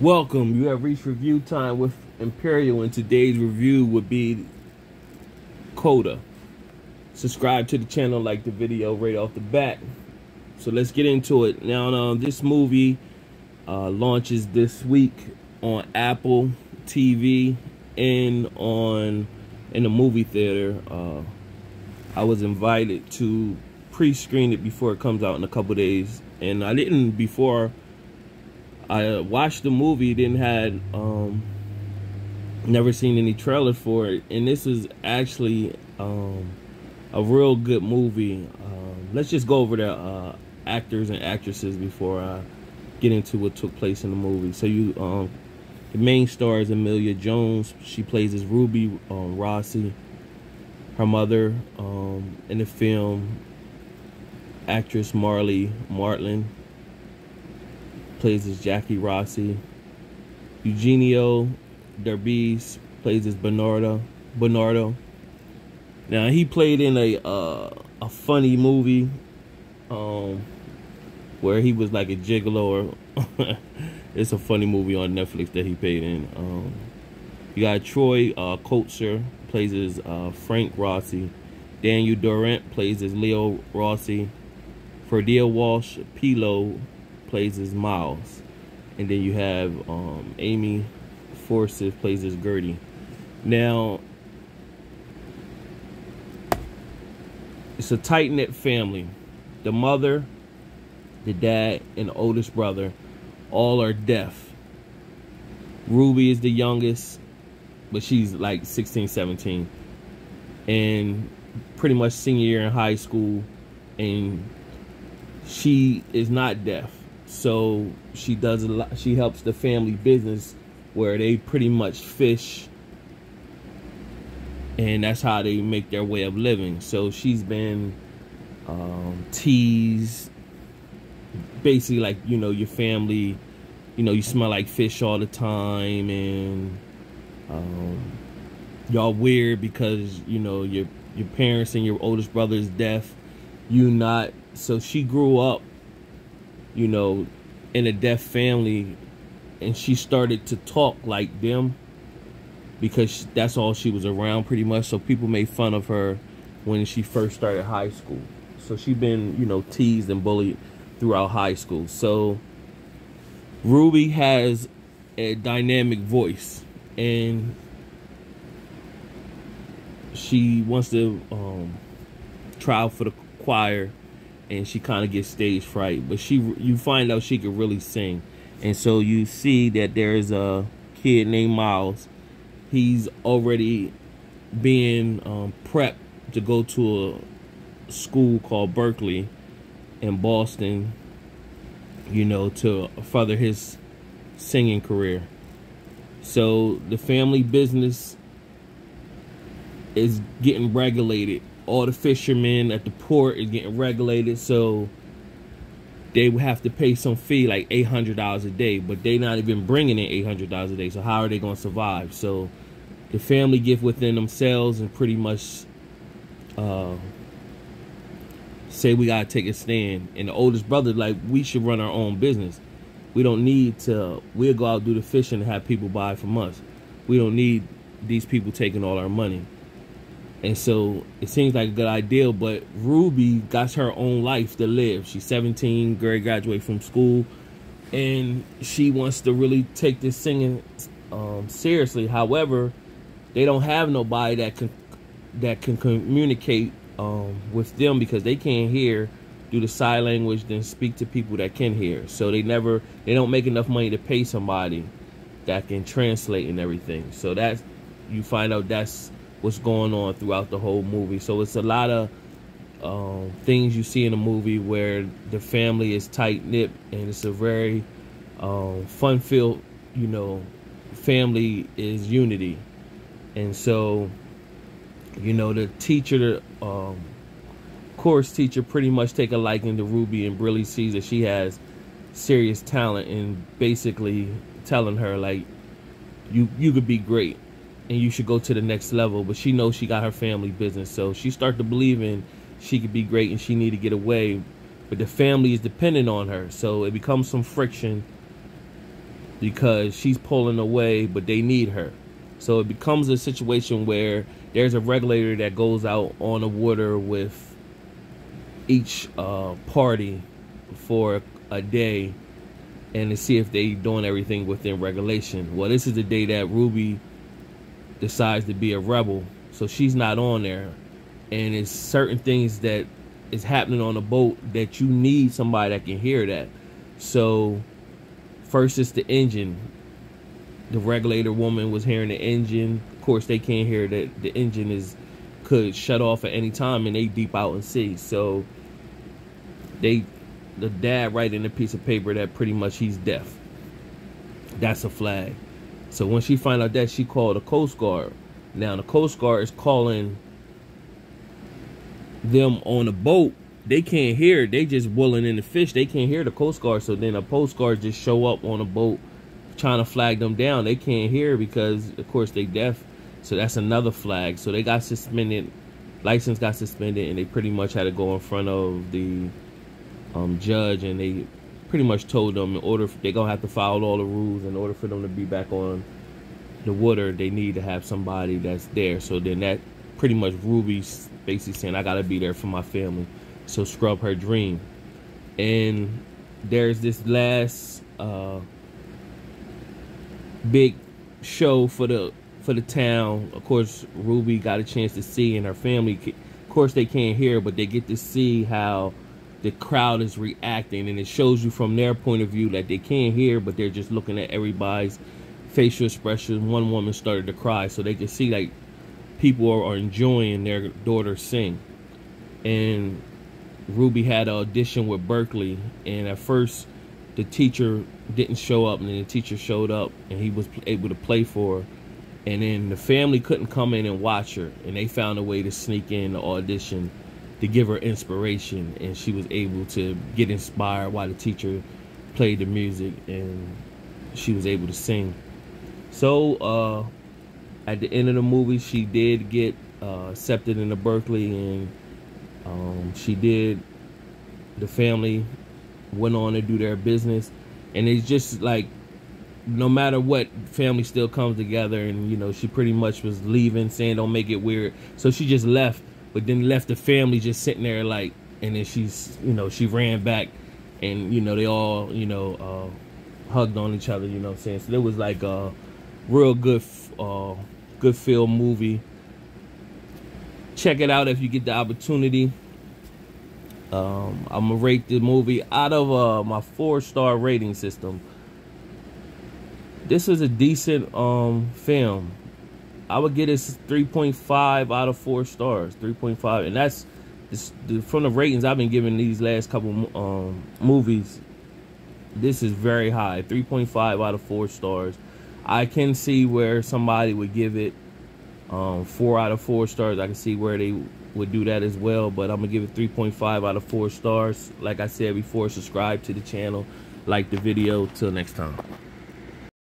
Welcome. You have reached review time with Imperial, and today's review would be Coda. Subscribe to the channel, like the video right off the bat. So let's get into it. Now, this movie launches this week on Apple TV and in the movie theater. I was invited to pre-screen it before it comes out in a couple days, and I didn't before I watched the movie, never seen any trailers for it, and this is actually a real good movie. Let's just go over the actors and actresses before I get into what took place in the movie. So the main star is Emilia Jones. She plays as Ruby Rossi. Her mother in the film, actress Marlee Matlin, plays as Jackie Rossi. Eugenio Derbez plays as Bernardo. Now, he played in a funny movie where he was like a gigolo. It's a funny movie on Netflix that he played in. You got Troy Kotsur, plays as Frank Rossi. Daniel Durant plays as Leo Rossi. Ferdia Walsh Pilo plays as Miles. And then you have Amy Forsyth plays as Gertie. Now, it's a tight-knit family. The mother, the dad, and the oldest brother all are deaf. Ruby is the youngest, but she's like 16, 17. And pretty much senior year in high school. And she is not deaf. So she does a lot. She helps the family business where they pretty much fish, and that's how they make their way of living. So she's been teased, basically, like, you know, your family, you know, you smell like fish all the time, and y'all weird because, you know, your parents and your oldest brother is deaf, you not. So she grew up, you know, in a deaf family, and she started to talk like them because that's all she was around pretty much. So people made fun of her when she first started high school. So she's been, you know, teased and bullied throughout high school. So Ruby has a dynamic voice, and she wants to try out for the choir, and she kind of gets stage fright, but you find out she could really sing. And so you see that there's a kid named Miles. He's already being prepped to go to a school called Berkeley in Boston, you know, to further his singing career. So the family business is getting regulated. All the fishermen at the port is getting regulated, so they would have to pay some fee, like $800 a day, but they not even bringing in $800 a day. So how are they going to survive? So the family get within themselves and pretty much say we got to take a stand. And the oldest brother, like, we should run our own business. We don't need to, we'll go out and do the fishing and have people buy from us. We don't need these people taking all our money. And so it seems like a good idea, but Ruby got her own life to live. She's 17, graduated from school, and she wants to really take this singing seriously. However, they don't have nobody that can communicate with them because they can't hear, do the sign language, then speak to people that can hear. So they don't make enough money to pay somebody that can translate and everything. So that's, you find out that's what's going on throughout the whole movie. So it's a lot of things you see in the movie where the family is tight-knit, and it's a very fun-filled, you know, family is unity. And so, you know, the teacher, the course teacher, pretty much take a liking to Ruby and really sees that she has serious talent, and basically telling her, like, you could be great and you should go to the next level. But she knows she got her family business, so she starts to believe in she could be great and she need to get away. But the family is dependent on her, so it becomes some friction because she's pulling away, but they need her. So it becomes a situation where there's a regulator that goes out on the water with each party for a day, and to see if they doing everything within regulation. Well, this is the day that Ruby decides to be a rebel, so she's not on there, and it's certain things that is happening on the boat that you need somebody that can hear that. So first it's the engine. The regulator woman was hearing the engine. Of course, they can't hear that the engine could shut off at any time, and they deep out in sea. So the dad writing a piece of paper that pretty much he's deaf. That's a flag. So when she find out that, she called the Coast Guard. Now the Coast Guard is calling them on the boat. They can't hear. They just willing in the fish. They can't hear the Coast Guard. So then the Coast Guard just show up on the boat trying to flag them down. They can't hear because of course they deaf. So that's another flag. So they got suspended. License got suspended, and they pretty much had to go in front of the judge, and they pretty much told them they're gonna have to follow all the rules. In order for them to be back on the water, they need to have somebody that's there. So then that pretty much Ruby's basically saying, I gotta be there for my family. So scrub her dream. And there's this last big show for the town. Of course, Ruby got a chance to see, and her family, of course they can't hear, but they get to see how the crowd is reacting, and it shows you from their point of view that they can't hear, but they're just looking at everybody's facial expression. One woman started to cry, so they can see like people are enjoying their daughter sing. And Ruby had an audition with Berkeley, and at first the teacher didn't show up, and then the teacher showed up, and he was able to play for her. And then the family couldn't come in and watch her, and they found a way to sneak in the audition to give her inspiration, and she was able to get inspired while the teacher played the music, and she was able to sing. So at the end of the movie, she did get accepted into Berkeley, and the family went on to do their business. And it's just like, no matter what, family still comes together. And you know, she pretty much was leaving, saying don't make it weird, so she just left, but then left the family just sitting there like, and then she ran back, and you know, they all hugged on each other, you know what I'm saying? So it was like a real good feel movie. Check it out if you get the opportunity. I'm gonna rate the movie out of my 4-star rating system. This is a decent film. I would get it 3.5 out of 4 stars. 3.5, and that's from the ratings I've been giving these last couple movies. This is very high. 3.5 out of 4 stars. I can see where somebody would give it 4 out of 4 stars. I can see where they would do that as well, but I'm gonna give it 3.5 out of 4 stars. Like I said before, subscribe to the channel, like the video. Till next time.